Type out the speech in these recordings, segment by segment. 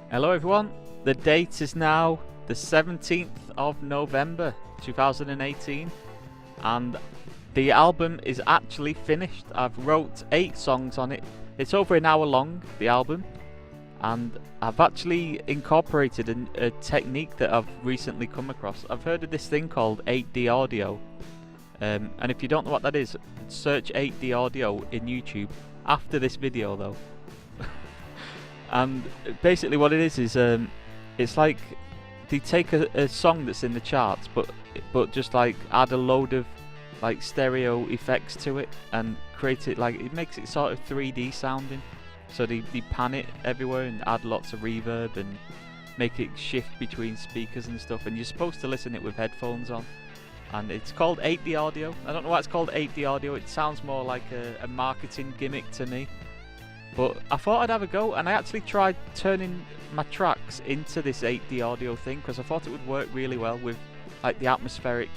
Hello everyone, the date is now the 17th of November 2018 and the album is actually finished. I've wrote 8 songs on it. It's over an hour long, the album, and I've actually incorporated a technique that I've recently come across. I've heard of this thing called 8D audio, and if you don't know what that is, search 8D audio in YouTube after this video though. And basically what it is it's like they take a song that's in the charts but just like add a load of like stereo effects to it and create it, like it makes it sort of 3D sounding. So they pan it everywhere and add lots of reverb and make it shift between speakers and stuff, and you're supposed to listen it with headphones on. And it's called 8D audio. I don't know why it's called 8D audio. It sounds more like a marketing gimmick to me. But I thought I'd have a go, and I actually tried turning my tracks into this 8D audio thing because I thought it would work really well with like the atmospheric,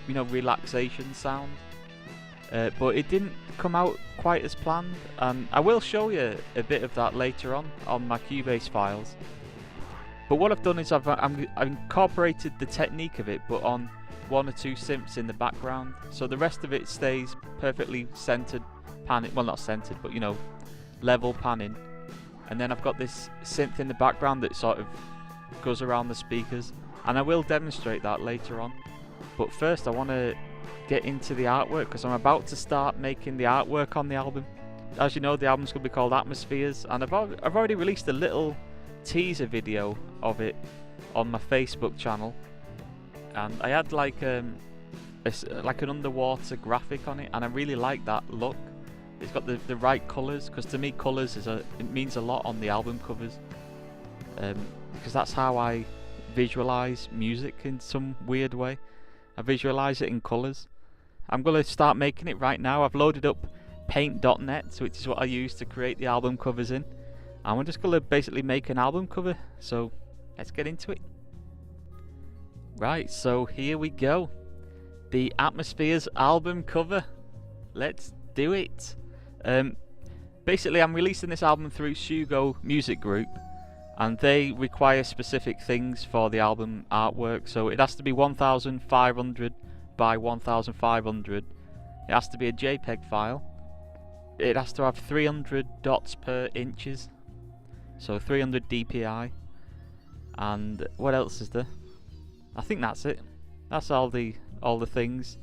relaxation sound. But it didn't come out quite as planned, and I will show you a bit of that later on my Cubase files. But what I've done is I've incorporated the technique of it, but on 1 or 2 synths in the background, so the rest of it stays perfectly centered panning, well not centered, but level panning. And then I've got this synth in the background that sort of goes around the speakers, and I will demonstrate that later on. But first I want to get into the artwork because I'm about to start making the artwork on the album. As you know, the album's going to be called Atmospheres, and I've already released a little teaser video of it on my Facebook channel, and I had like an underwater graphic on it, and I really like that look. It's got the right colours, because to me colours it means a lot on the album covers, because that's how I visualise music in some weird way. I visualise it in colours. I'm going to start making it right now. I've loaded up paint.net, which is what I use to create the album covers in, and we're just going to basically make an album cover, so let's get into it. Right, so here we go. The Atmospheres album cover. Let's do it. Basically I'm releasing this album through Sugo Music Group, and they require specific things for the album artwork. So it has to be 1500 by 1500. It has to be a JPEG file. It has to have 300 dots per inches, so 300 dpi. And what else is there? I think that's it. That's all the things.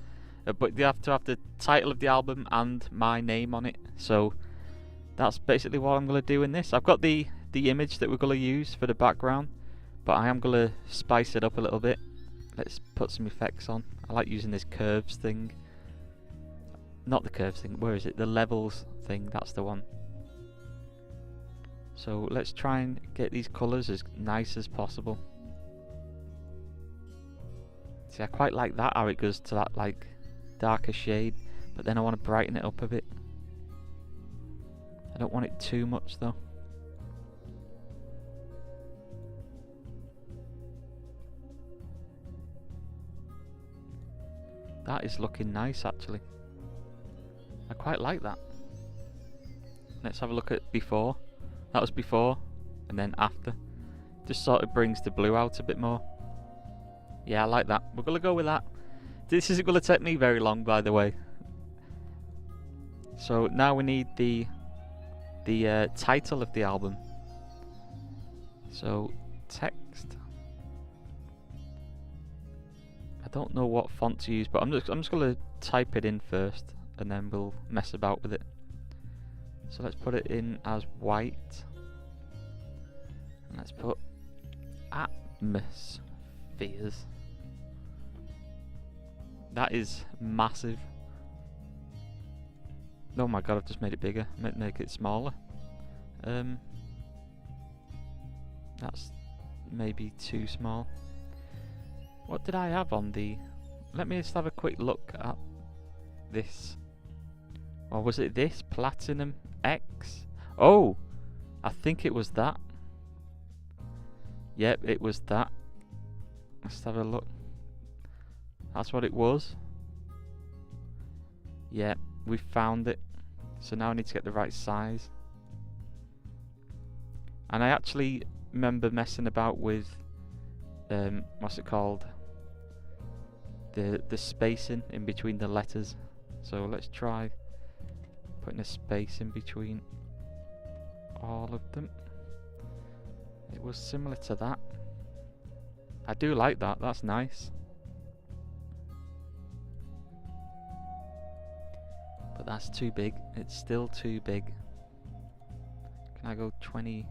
But you have to have the title of the album and my name on it. So that's basically what I'm going to do in this. I've got the image that we're going to use for the background, but I am going to spice it up a little bit. Let's put some effects on. I like using this curves thing. Not the curves thing, where is it? The levels thing, that's the one. So let's try and get these colours as nice as possible. See, I quite like that, how it goes to that like darker shade, but then I want to brighten it up a bit. I don't want it too much though. That is looking nice actually. I quite like that. Let's have a look at before. That was before, and then after. Just sort of brings the blue out a bit more. Yeah, I like that. We're going to go with that. This isn't going to take me very long, by the way. So now we need the title of the album. So text. I don't know what font to use, but I'm just going to type it in first, and then we'll mess about with it. So let's put it in as white, and let's put Atmospheres. That is massive. Oh my god, I've just made it bigger. Make it smaller. That's maybe too small. What did I have on the... Let me just have a quick look at this. Or was it this? Platinum X? Oh! I think it was that. Yep, it was that. Let's have a look. That's what it was. Yeah, we found it. So now I need to get the right size. And I actually remember messing about with what's it called? The spacing in between the letters. So let's try putting a space in between all of them. It was similar to that. I do like that, that's nice. But that's too big, it's still too big. Can I go 20?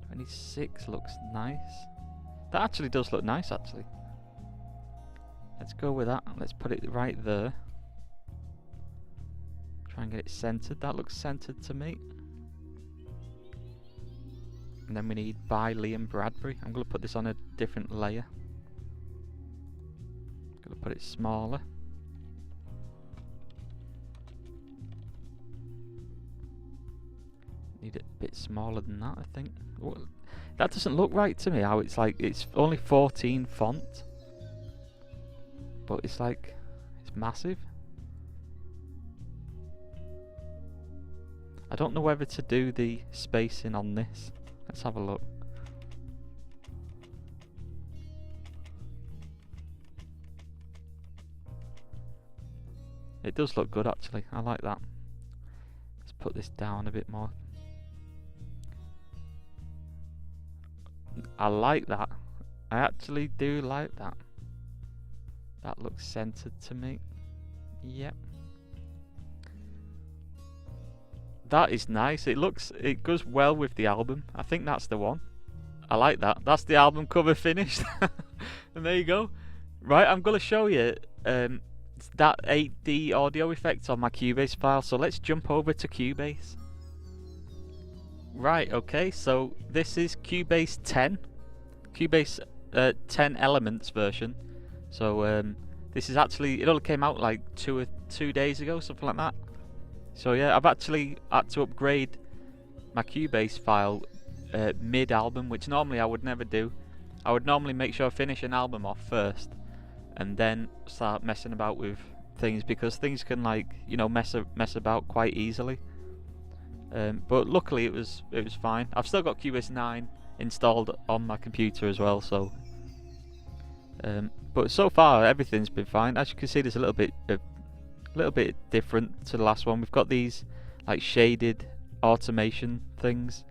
26 looks nice. That actually does look nice actually. Let's go with that, let's put it right there. Try and get it centered, that looks centered to me. And then we need by Liam Bradbury. I'm going to put this on a different layer. Going to put it smaller. Need it a bit smaller than that, I think. Well, that doesn't look right to me, how it's like, it's only 14 font. But it's like, it's massive. I don't know whether to do the spacing on this. Let's have a look. It does look good actually, I like that. Let's put this down a bit more. I like that. I actually do like that. That looks centered to me. Yep. That is nice. It goes well with the album. I think that's the one. I like that. That's the album cover finished. And there you go. Right, I'm going to show you that 8D audio effect on my Cubase file. So let's jump over to Cubase. Right, okay. So this is Cubase 10. Cubase 10 Elements version. So this is actually, it only came out like 2 days ago, something like that. So yeah, I've actually had to upgrade my Cubase file mid-album, which normally I would never do. I would normally make sure I finish an album off first, and then start messing about with things, because things can, like, you know, mess about quite easily. But luckily it was fine. I've still got Cubase 9 installed on my computer as well, so. But so far everything's been fine. As you can see, there's a little bit different to the last one. We've got these like shaded automation things,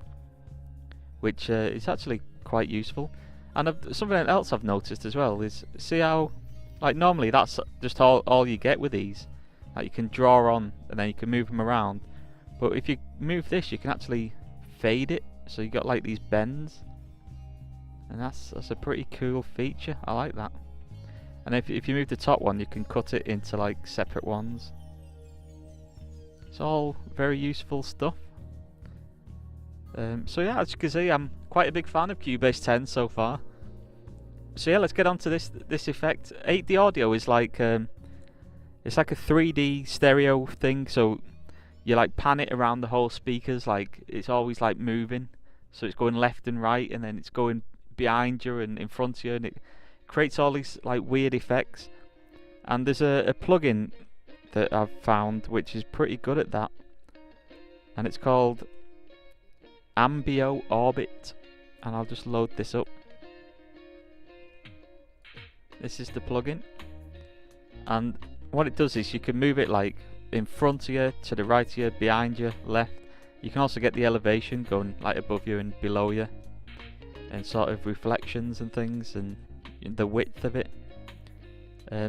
which is actually quite useful. And something else I've noticed as well is, see how, like, normally that's just all you get with these. Like, you can draw on and then you can move them around, but if you move this, you can actually fade it, so you got like these bends, and that's a pretty cool feature. I like that. And if you move the top one, you can cut it into like separate ones. It's all very useful stuff. So yeah, as you can see, I'm quite a big fan of Cubase 10 so far. So yeah, let's get on to this effect. 8D audio is like it's like a 3D stereo thing. So you like pan it around the whole speakers, like it's always like moving. So it's going left and right, and then it's going behind you and in front of you, and it creates all these like weird effects. And there's a plugin that I've found which is pretty good at that, and it's called Ambio Orbit, and I'll just load this up. This is the plugin, and what it does is you can move it like in front of you, to the right of you, behind you, left. You can also get the elevation going like above you and below you, and sort of reflections and things, and the width of it.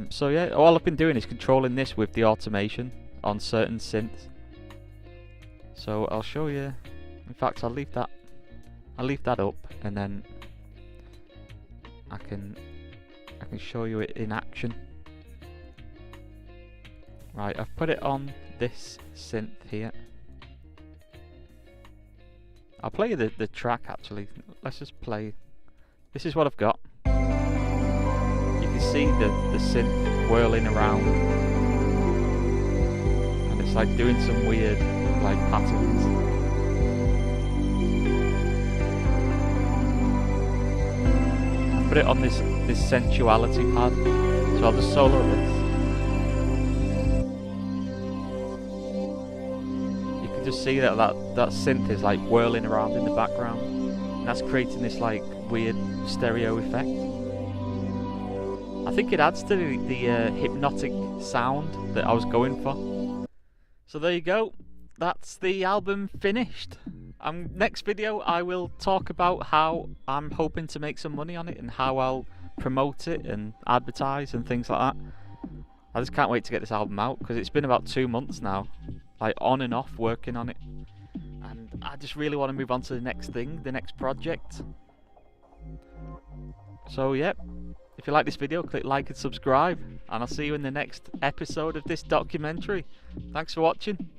So yeah, all I've been doing is controlling this with the automation on certain synths. So I'll show you. In fact, I'll leave that up, and then I can show you it in action. Right, I've put it on this synth here. I'll play you the track actually. Let's just play. This is what I've got. You can see the synth whirling around, and it's like doing some weird like patterns. I put it on this sensuality pad, so I'll just solo this. You can just see that synth is like whirling around in the background, and that's creating this like weird stereo effect. I think it adds to the hypnotic sound that I was going for. So there you go, that's the album finished. Next video I will talk about how I'm hoping to make some money on it and how I'll promote it and advertise and things like that. I just can't wait to get this album out because it's been about 2 months now, like on and off working on it, and I just really want to move on to the next thing, the next project. So yeah, if you like this video, click like and subscribe, and I'll see you in the next episode of this documentary. Thanks for watching.